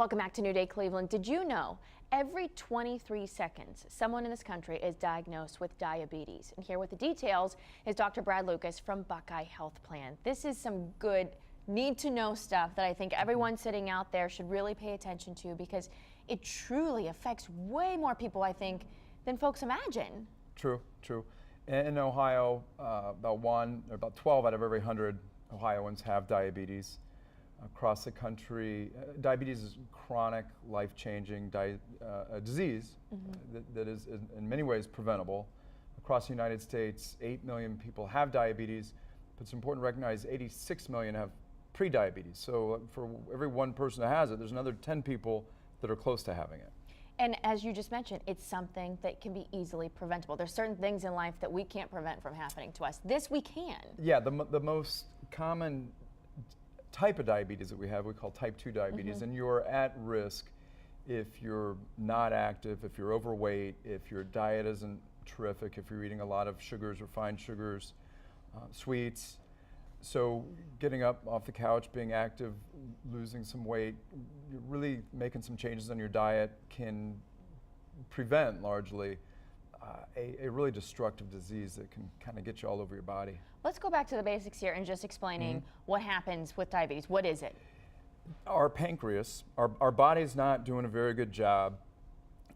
Welcome back to New Day Cleveland. Did you know every 23 seconds someone in this country is diagnosed with diabetes? And here with the details is Dr. Brad Lucas from Buckeye Health Plan. This is some good need to know stuff that I think everyone sitting out there should really pay attention to, because it truly affects way more people, I think, than folks imagine. True. In Ohio, about 12 out of every 100 Ohioans have diabetes. Across the country, diabetes is chronic, life-changing disease that is in many ways preventable. Across the United States, 8 million people have diabetes, but it's important to recognize 86 million have pre-diabetes. So for every one person that has it, there's another 10 people that are close to having it. And as you just mentioned, it's something that can be easily preventable. There's certain things in life that we can't prevent from happening to us. This we can. Yeah, the most common type of diabetes that we have, we call type 2 diabetes, and you're at risk if you're not active, if you're overweight, if your diet isn't terrific, if you're eating a lot of sugars, refined sugars, sweets. So getting up off the couch, being active, losing some weight, you're really making some changes on your diet can prevent largely a really destructive disease that can kind of get you all over your body. Let's go back to the basics here and just explaining what happens with diabetes. What is it? Our pancreas, our body's not doing a very good job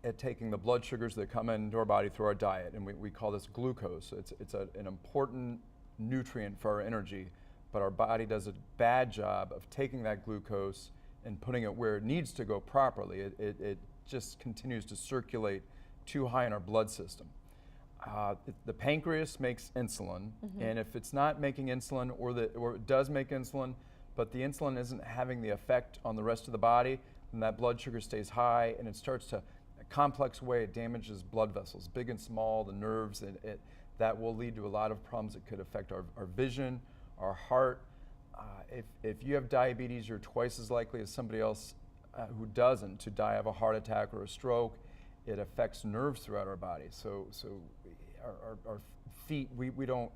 at taking the blood sugars that come into our body through our diet, and we call this glucose. It's an important nutrient for our energy, but our body does a bad job of taking that glucose and putting it where it needs to go properly. It just continues to circulate too high in our blood system. The pancreas makes insulin, and if it's not making insulin, or it does make insulin, but the insulin isn't having the effect on the rest of the body, then that blood sugar stays high, and it starts to, a complex way, it damages blood vessels, big and small, the nerves, and that will lead to a lot of problems. It could affect our vision, our heart. If you have diabetes, you're twice as likely as somebody else who doesn't to die of a heart attack or a stroke. It affects nerves throughout our body. So our feet, we don't,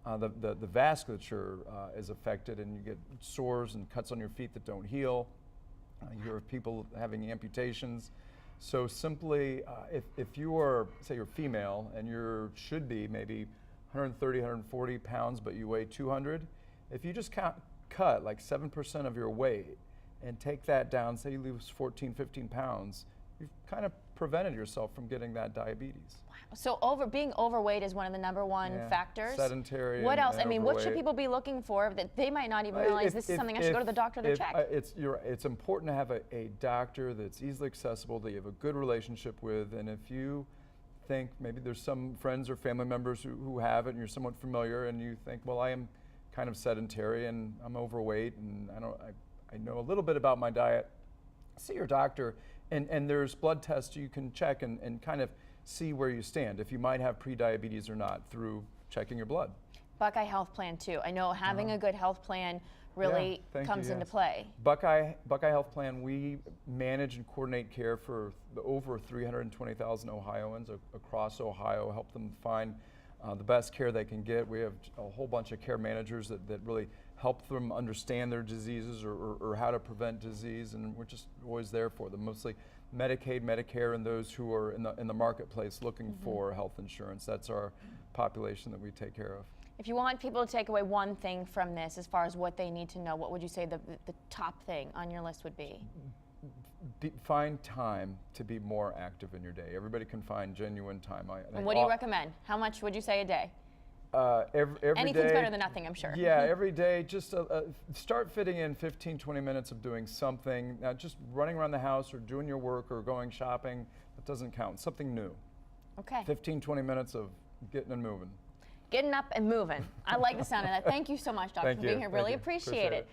the vasculature is affected, and you get sores and cuts on your feet that don't heal. You hear of people having amputations. So simply, if you are, say you're female, and you should be maybe 130, 140 pounds, but you weigh 200, if you just cut like 7% of your weight and take that down, say you lose 14, 15 pounds, you've kind of prevented yourself from getting that diabetes. Wow. So being overweight is one of the #1 factors? Sedentary. What else? And I mean, overweight. what should people be looking for that they might not even realize this is something I should go to the doctor to check? It's important to have a doctor that's easily accessible, that you have a good relationship with, and if you think maybe there's some friends or family members who have it and you're somewhat familiar, and you think, well, I am kind of sedentary and I'm overweight and I know a little bit about my diet, see your doctor, and there's blood tests you can check and kind of see where you stand, if you might have pre-diabetes or not, through checking your blood. Buckeye Health Plan too. I know having a good health plan really comes into play. Buckeye Health Plan, we manage and coordinate care for the over 320,000 Ohioans across Ohio, help them find the best care they can get. We have a whole bunch of care managers that really help them understand their diseases or how to prevent disease, and we're just always there for them. Mostly Medicaid, Medicare, and those who are in the marketplace looking for health insurance. That's our population that we take care of. If you want people to take away one thing from this as far as what they need to know, what would you say the top thing on your list would be? Find time to be more active in your day. Everybody can find genuine time. And what do you recommend? How much would you say a day? Every Anything's day, better than nothing, I'm sure. Yeah, every day, just start fitting in 15, 20 minutes of doing something. Now, just running around the house or doing your work or going shopping, that doesn't count. Something new. Okay. 15, 20 minutes of getting and moving. Getting up and moving. I like the sound of that. Thank you so much, Doctor, for being here. Really appreciate it.